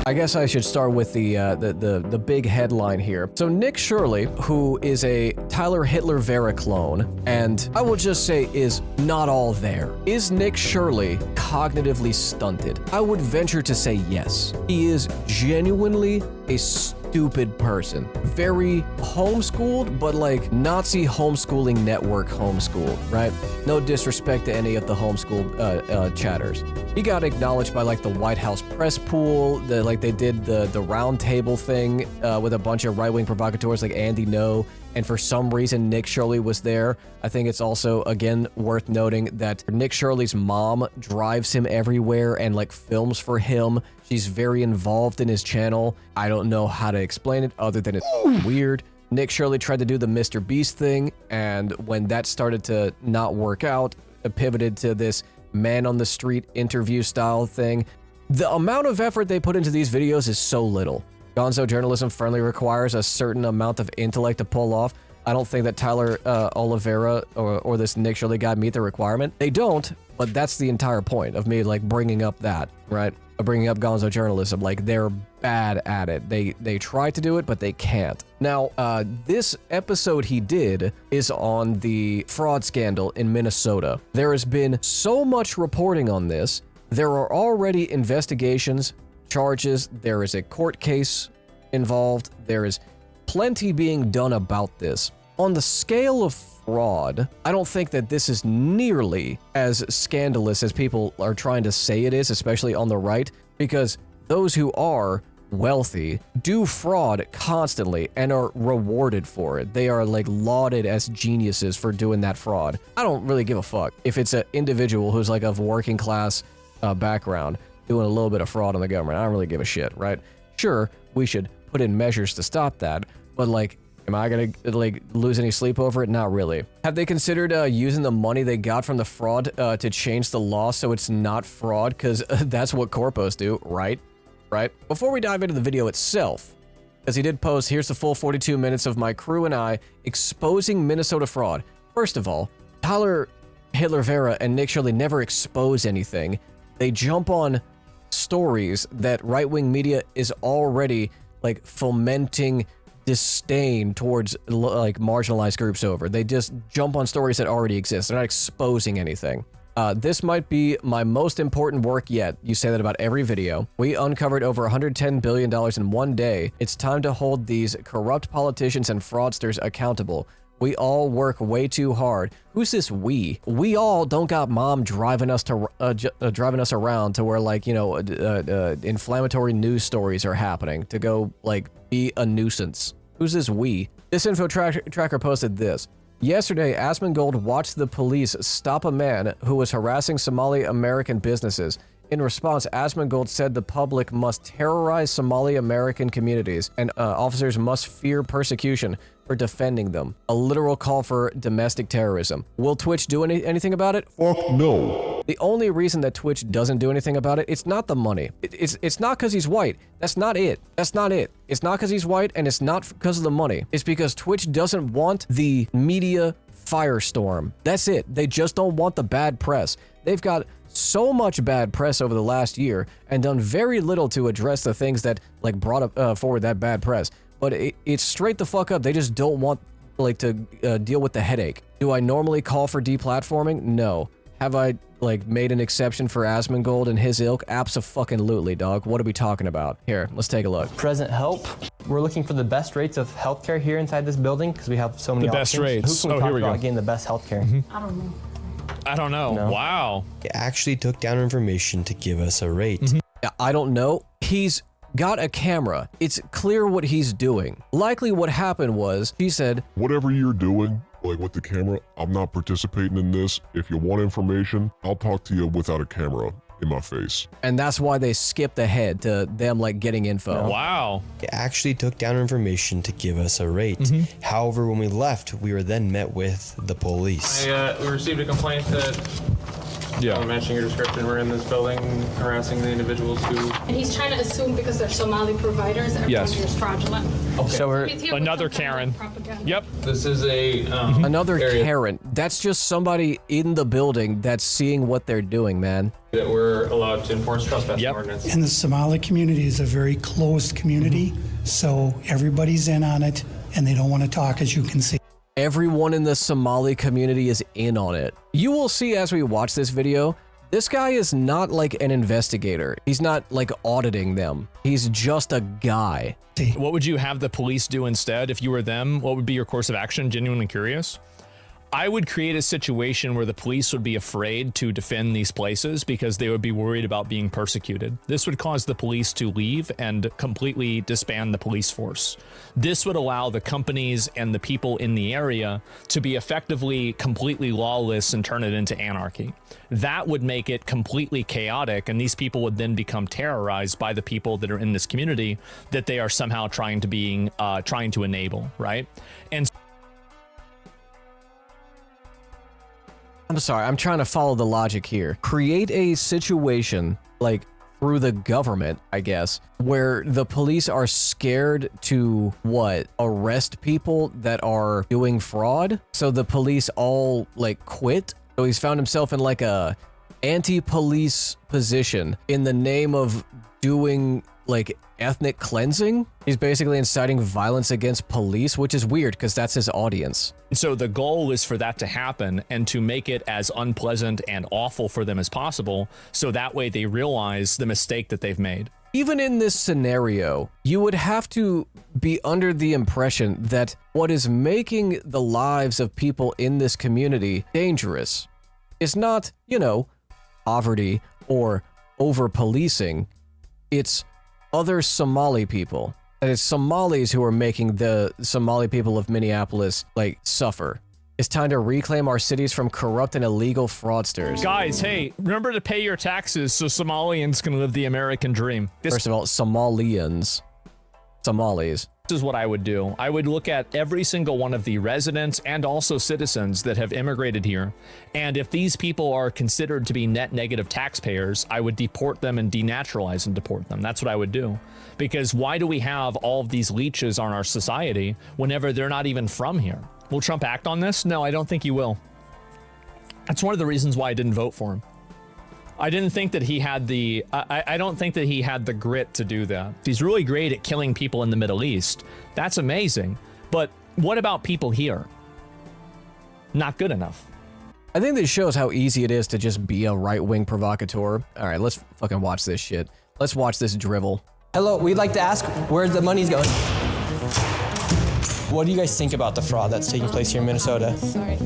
I guess I should start with the big headline here. So Nick Shirley, who is a Tyler Hitler Vera clone, and I will just say is not all there. Is Nick Shirley cognitively stunted? I would venture to say yes. He is genuinely a stupid person. Very homeschooled, but like Nazi homeschooling network homeschooled, right? No disrespect to any of the homeschool chatters. He got acknowledged by like the White House press pool, like they did the round table thing with a bunch of right-wing provocateurs like Andy No, and for some reason Nick Shirley was there. I think it's also, again, worth noting that Nick Shirley's mom drives him everywhere and like films for him. She's very involved in his channel. I don't know how to explain it other than it's weird. Nick Shirley tried to do the Mr. Beast thing, and when that started to not work out, it pivoted to this man on the street interview style thing. The amount of effort they put into these videos is so little. Gonzo journalism friendly requires a certain amount of intellect to pull off. I don't think that Tyler Oliveira or this Nick Shirley guy meet the requirement. They don't, but that's the entire point of me like bringing up that, right? Bringing up Gonzo journalism. Like, they're bad at it. They try to do it, but they can't. Now, this episode he did is on the fraud scandal in Minnesota. There has been so much reporting on this. There are already investigations, charges. There is a court case involved. There is plenty being done about this. On the scale of fraud, I don't think that this is nearly as scandalous as people are trying to say it is, especially on the right, because those who are wealthy do fraud constantly and are rewarded for it. They are like lauded as geniuses for doing that fraud. I don't really give a fuck if it's an individual who's like of working class background doing a little bit of fraud on the government. I don't really give a shit, right? Sure, we should put in measures to stop that, but like, am I gonna like lose any sleep over it? Not really. Have they considered using the money they got from the fraud to change the law so it's not fraud? Because that's what corpos do, right? Right? Before we dive into the video itself, because he did post, here's the full 42 minutes of my crew and I exposing Minnesota fraud. First of all, Tyler Hitler Vera and Nick Shirley never expose anything. They jump on stories that right-wing media is already like fomenting disdain towards like marginalized groups over. They just jump on stories that already exist. They're not exposing anything. This might be my most important work yet. You say that about every video. We uncovered over $110 billion in one day. It's time to hold these corrupt politicians and fraudsters accountable. We all work way too hard. Who's this we? We all don't got mom driving us to driving us around to where like, you know, inflammatory news stories are happening to go like be a nuisance. Who's this we? This info tracker posted this. Yesterday, Asmongold watched the police stop a man who was harassing Somali American businesses. In response, Asmongold said the public must terrorize Somali American communities and officers must fear persecution for defending them. A literal call for domestic terrorism. Will Twitch do anything about it? Fuck no. The only reason that Twitch doesn't do anything about it, it's not the money. It's not because he's white. That's not it. That's not it. It's not because he's white, and it's not because of the money. It's because Twitch doesn't want the media firestorm. That's it. They just don't want the bad press. They've got so much bad press over the last year and done very little to address the things that like brought up forward that bad press. But it's straight the fuck up. They just don't want like to deal with the headache. Do I normally call for deplatforming? No. Have I like made an exception for Asmongold and his ilk? Abso-fucking-lutely, dog. What are we talking about? Here, let's take a look. Present help. We're looking for the best rates of healthcare here inside this building because we have so many options. The best rates. Who can we talk about getting the best healthcare? I don't know. I don't know. No. Wow. He actually took down information to give us a rate. Yeah, I don't know. He's got a camera. It's clear what he's doing. Likely what happened was he said, whatever you're doing, like with the camera, I'm not participating in this. If you want information, I'll talk to you without a camera in my face. And that's why they skipped ahead to them like getting info. Wow. He actually took down information to give us a rate. However, when we left, we were then met with the police. We received a complaint that Yeah. Matching your description, we're in this building harassing the individuals who... And he's trying to assume because they're Somali providers, everyone Yes. here is fraudulent. Okay. So we're He's here with Another some kind Karen. of propaganda. Yep. This is a... Another area Karen. That's just somebody in the building that's seeing what they're doing, man. that we're allowed to enforce trespassing Yep. ordinance. And the Somali community is a very closed community, so everybody's in on it, and they don't want to talk, as you can see. Everyone in the Somali community is in on it. You will see as we watch this video, this guy is not like an investigator. He's not like auditing them. He's just a guy. What would you have the police do instead if you were them? What would be your course of action? Genuinely curious. I would create a situation where the police would be afraid to defend these places because they would be worried about being persecuted. This would cause the police to leave and completely disband the police force. This would allow the companies and the people in the area to be effectively completely lawless and turn it into anarchy. That would make it completely chaotic, and these people would then become terrorized by the people that are in this community that they are somehow trying to enable, right? And I'm sorry, I'm trying to follow the logic here. Create a situation, like through the government, I guess, where the police are scared to, what, arrest people that are doing fraud? So the police all, like, quit? So he's found himself in, like, a anti-police position in the name of doing, like, ethnic cleansing. He's basically inciting violence against police, which is weird because that's his audience. so the goal is for that to happen and to make it as unpleasant and awful for them as possible, so that way they realize the mistake that they've made. Even in this scenario, you would have to be under the impression that what is making the lives of people in this community dangerous is not, you know, poverty or over-policing. It's other Somali people. And it's Somalis who are making the Somali people of Minneapolis, like, suffer. It's time to reclaim our cities from corrupt and illegal fraudsters. Guys, hey, remember to pay your taxes so Somalians can live the American dream. First of all, Somalis. This is what I would do. I would look at every single one of the residents and also citizens that have immigrated here. And if these people are considered to be net negative taxpayers, I would deport them and denaturalize and deport them. That's what I would do. Because why do we have all of these leeches on our society whenever they're not even from here? Will Trump act on this? No, I don't think he will. That's one of the reasons why I didn't vote for him. I didn't think that he had the, I don't think that he had the grit to do that. He's really great at killing people in the Middle East. That's amazing. But what about people here? Not good enough. I think this shows how easy it is to just be a right-wing provocateur. All right, let's fucking watch this shit. Let's watch this drivel. Hello, we'd like to ask where the money's going. What do you guys think about the fraud that's taking place here in Minnesota?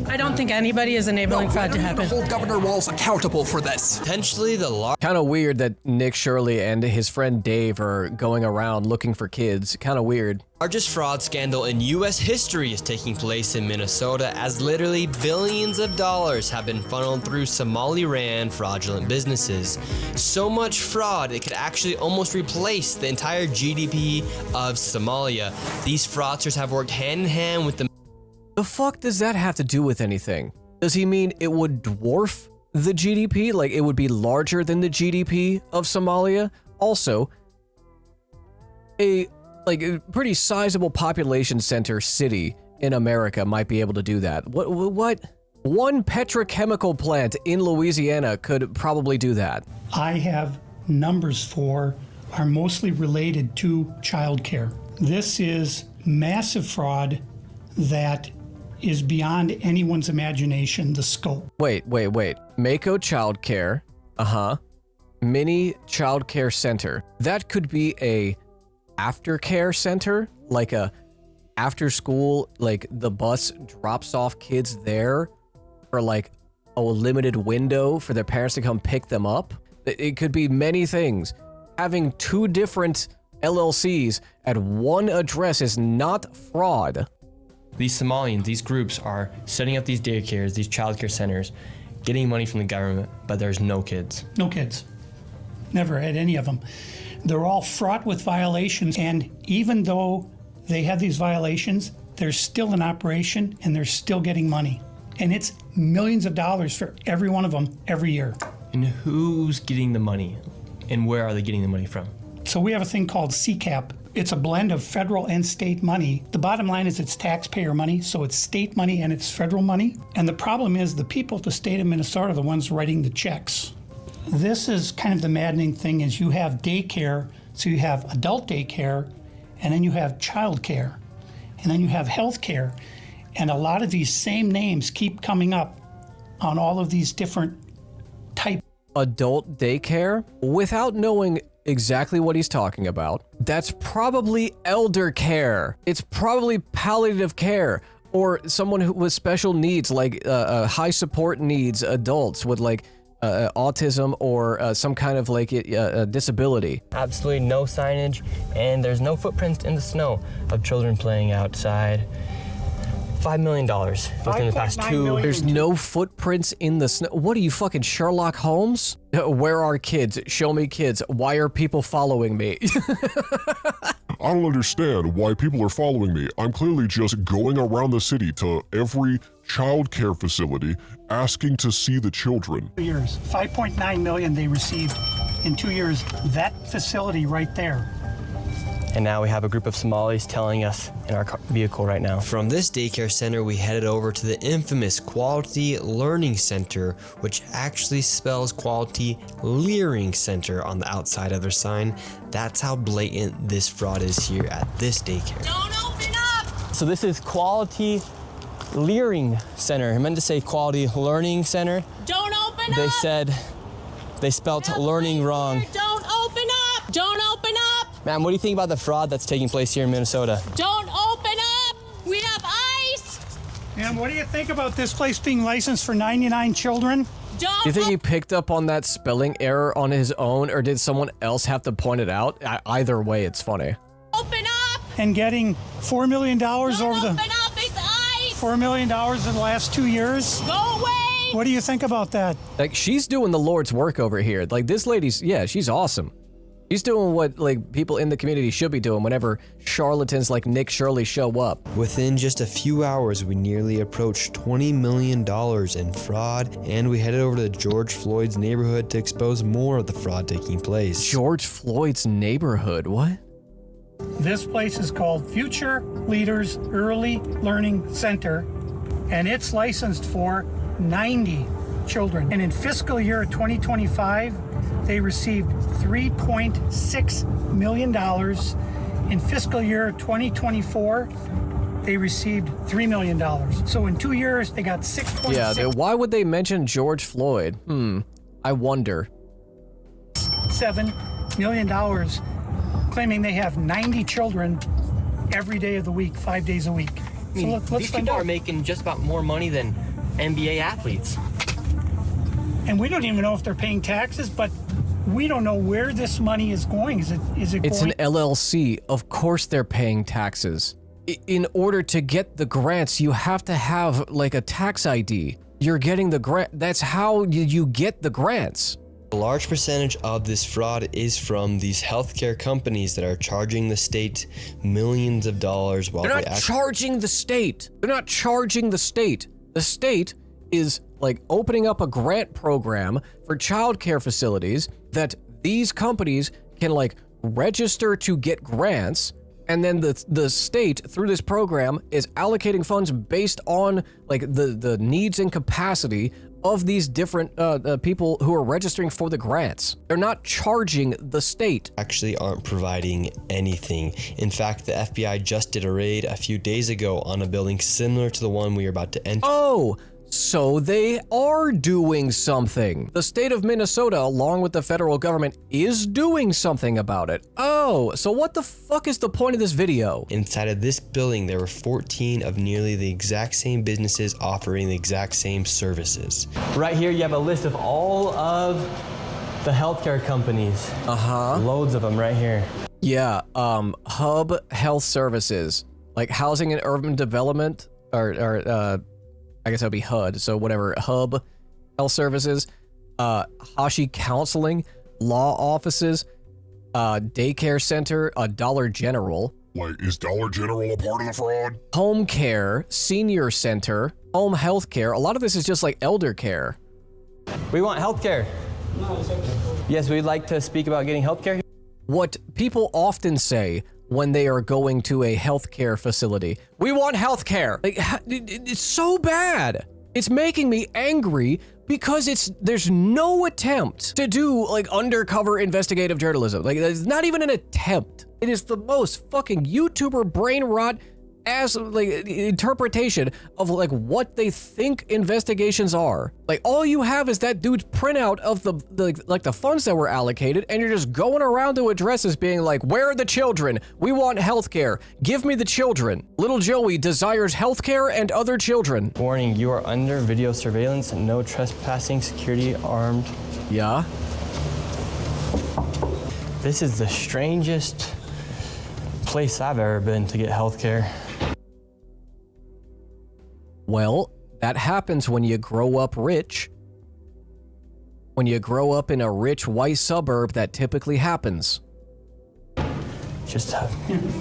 I don't think anybody is enabling fraud to happen. Hold Governor Walz accountable for this. Potentially the large. Kind of weird that Nick Shirley and his friend Dave are going around looking for kids. Kind of weird. Largest fraud scandal in U.S. history is taking place in Minnesota as literally billions of dollars have been funneled through Somali-ran fraudulent businesses. So much fraud, it could actually almost replace the entire GDP of Somalia. These fraudsters have worked hand in hand with the... The fuck does that have to do with anything? Does he mean it would dwarf the GDP? Like it would be larger than the GDP of Somalia? Also, a pretty sizable population center city in America might be able to do that. What? One petrochemical plant in Louisiana could probably do that. I have numbers for are mostly related to childcare. This is massive fraud that is beyond anyone's imagination, the scope. Wait. Mako Childcare, mini childcare center. That could be a aftercare center, like a after school, like the bus drops off kids there for like a limited window for their parents to come pick them up. It could be many things. Having two different LLCs at one address is not fraud. These Somalians, these groups are setting up these daycares, these childcare centers, getting money from the government, but there's no kids. No kids. Never had any of them. They're all fraught with violations, and even though they have these violations, they're still in operation and they're still getting money. And it's millions of dollars for every one of them every year. And who's getting the money? And where are they getting the money from? So we have a thing called CCAP. It's a blend of federal and state money. The bottom line is it's taxpayer money, so it's state money and it's federal money. And the problem is the people of the state of Minnesota are the ones writing the checks. This is kind of the maddening thing is you have daycare, so you have adult daycare, and then you have child care, and then you have health care. And a lot of these same names keep coming up on all of these different types. Adult daycare? Without knowing exactly what he's talking about, that's probably elder care. It's probably palliative care, or someone who with special needs, like high support needs, adults with like autism or some kind of like disability. Absolutely no signage, and there's no footprints in the snow of children playing outside. $5 million within the past 2 million. There's no footprints in the snow. What are you, fucking Sherlock Holmes? Where are kids? Show me kids. Why are people following me? I don't understand why people are following me. I'm clearly just going around the city to every child care facility asking to see the children. 2 years, 5.9 million they received in 2 years. That facility right there. And now we have a group of Somalis telling us in our vehicle right now. From this daycare center, we headed over to the infamous Quality Learning Center, which actually spells Quality Leering Center on the outside of their sign. That's how blatant this fraud is here at this daycare. Don't open up! So this is Quality Leering Center. I meant to say Quality Learning Center. Don't open They up! said they spelt learning wrong. Don't open up! Don't open up! Ma'am, what do you think about the fraud that's taking place here in Minnesota? Don't open up! We have ice! And what do you think about this place being licensed for 99 children? Don't Do you think he picked up on that spelling error on his own, or did someone else have to point it out? Either way, it's funny. open up! And getting $4 million over Don't the open up! It's ice! $4 million in the last 2 years. Go away! What do you think about that? Like, she's doing the Lord's work over here. Like, this lady's, yeah, she's awesome. She's doing what, like, people in the community should be doing whenever charlatans like Nick Shirley show up. Within just a few hours, we nearly approached $20 million in fraud, and we headed over to George Floyd's neighborhood to expose more of the fraud taking place. George Floyd's neighborhood, what? This place is called Future Leaders Early Learning Center, and it's licensed for 90 children. And in fiscal year 2025, they received $3.6 million. In fiscal year 2024, they received $3 million. So in 2 years, they got 6.6. Yeah, why would they mention George Floyd? I wonder. $7 million, claiming they have 90 children every day of the week, 5 days a week. I mean, let's these find people out. are making just about more money than NBA athletes. And we don't even know if they're paying taxes, but we don't know where this money is going. Is it It's going? an LLC. Of course they're paying taxes. In order to get the grants, you have to have like a tax ID. You're getting the grant. That's how you get the grants. A large percentage of this fraud is from these healthcare companies that are charging the state millions of dollars while They're not charging the state. They're not charging the state. The state is like opening up a grant program for childcare facilities that these companies can like register to get grants, and then the state through this program is allocating funds based on like the needs and capacity of these different people who are registering for the grants. They're not charging the state. actually aren't providing anything. In fact, the FBI just did a raid a few days ago on a building similar to the one we are about to enter. Oh, so they are doing something. The state of Minnesota, along with the federal government, is doing something about it. Oh, so what the fuck is the point of this video? Inside of this building, there were 14 of nearly the exact same businesses offering the exact same services. Right here, you have a list of all of the healthcare companies. Loads of them right here. Yeah, Hub Health Services, like Housing and Urban Development, or I guess that would be HUD, so whatever, Hub Health Services, Hashi Counseling, Law Offices, Daycare Center, Dollar General. Like, is Dollar General a part of the fraud? Home care, senior center, home health care. A lot of this is just like elder care. We want health care. Yes, we'd like to speak about getting health care. What people often say when they are going to a healthcare facility, we want healthcare. Like, it's so bad. It's making me angry because there's no attempt to do like undercover investigative journalism. Like, there's not even an attempt. It is the most fucking YouTuber brain rot as like interpretation of like what they think investigations are. Like, all you have is that dude's printout of the funds that were allocated, and you're just going around to addresses being like, where are the children? We want healthcare. Give me the children. Little Joey desires healthcare and other children. Warning, you are under video surveillance. No trespassing, security armed. Yeah? This is the strangest place I've ever been to get healthcare. Well, that happens when you grow up rich. When you grow up in a rich white suburb, that typically happens. Just a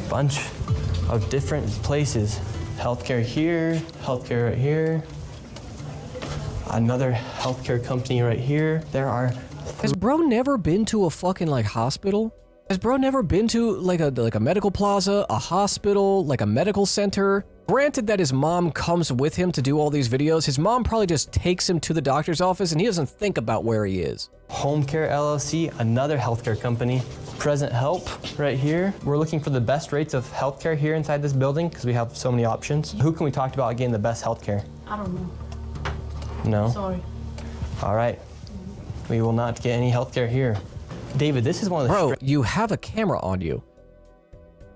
bunch of different places. Healthcare here, healthcare right here. Another healthcare company right here. There are... Has bro never been to a fucking like hospital? Has bro never been to like a medical plaza, a hospital, like a medical center? Granted that his mom comes with him to do all these videos, his mom probably just takes him to the doctor's office and he doesn't think about where he is. Home Care LLC, another healthcare company. Present Help right here. We're looking for the best rates of healthcare here inside this building because we have so many options. Who can we talk to about getting the best healthcare? I don't know. No? Sorry. All right. We will not get any healthcare here. David, this is one of the... Bro, you have a camera on you.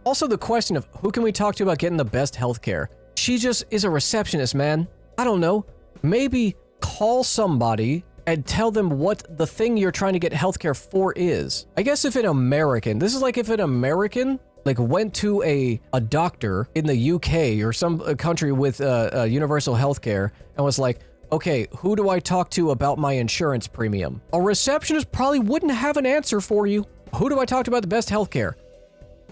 Also, the question of who can we talk to about getting the best healthcare? She just is a receptionist, man. I don't know. Maybe call somebody and tell them what the thing you're trying to get healthcare for is. I guess if an American, this is like if an American like went to a doctor in the UK or some country with universal healthcare and was like, okay, who do I talk to about my insurance premium? A receptionist probably wouldn't have an answer for you. Who do I talk to about the best healthcare?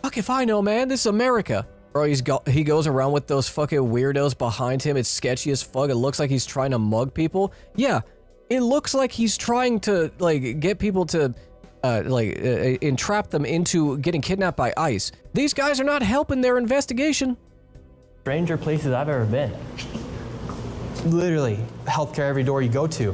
Fuck if I know, man. This is America. Bro, he goes around with those fucking weirdos behind him. It's sketchy as fuck. It looks like he's trying to mug people. Yeah, it looks like he's trying to like get people to entrap them into getting kidnapped by ICE. These guys are not helping their investigation. Stranger places I've ever been. Literally, healthcare every door you go to,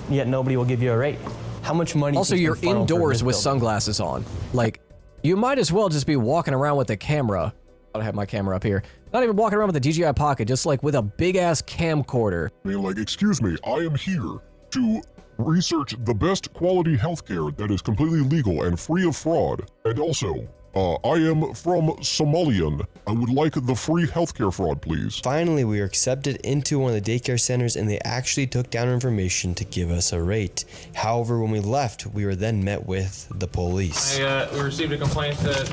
yet nobody will give you a rate. How much money? Also, you're indoors with sunglasses on. Like, you might as well just be walking around with a camera. I have my camera up here. Not even walking around with a DJI Pocket, just like with a big ass camcorder. I mean, like, excuse me, I am here to research the best quality healthcare that is completely legal and free of fraud. And also, I am from Somalian. I would like the free healthcare fraud, please. Finally, we were accepted into one of the daycare centers and they actually took down our information to give us a rate. However, when we left, we were then met with the police. We received a complaint that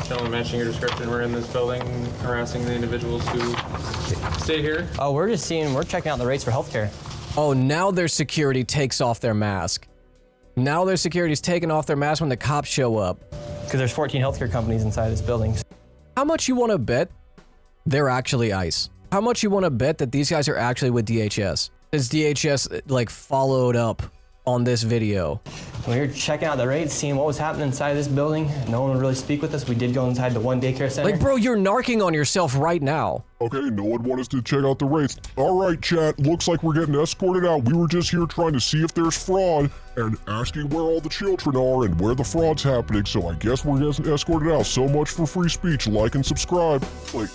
gentlemen matching your description were in this building harassing the individuals who stay here. Oh, we're checking out the rates for healthcare. Oh, now their security takes off their mask. Now their security's taking off their mask when the cops show up. Because there's 14 healthcare companies inside this building. How much you want to bet they're actually ICE? How much you want to bet that these guys are actually with DHS? Is DHS like followed up on this video? We were checking out the rates, seeing what was happening inside this building. No one would really speak with us. We did go inside the one daycare center. Like, bro, you're narking on yourself right now. Okay, no one wanted us to check out the rates. All right, chat, looks like we're getting escorted out. We were just here trying to see if there's fraud and asking where all the children are and where the fraud's happening, so I guess we're getting escorted out. So much for free speech. Like and subscribe. Like...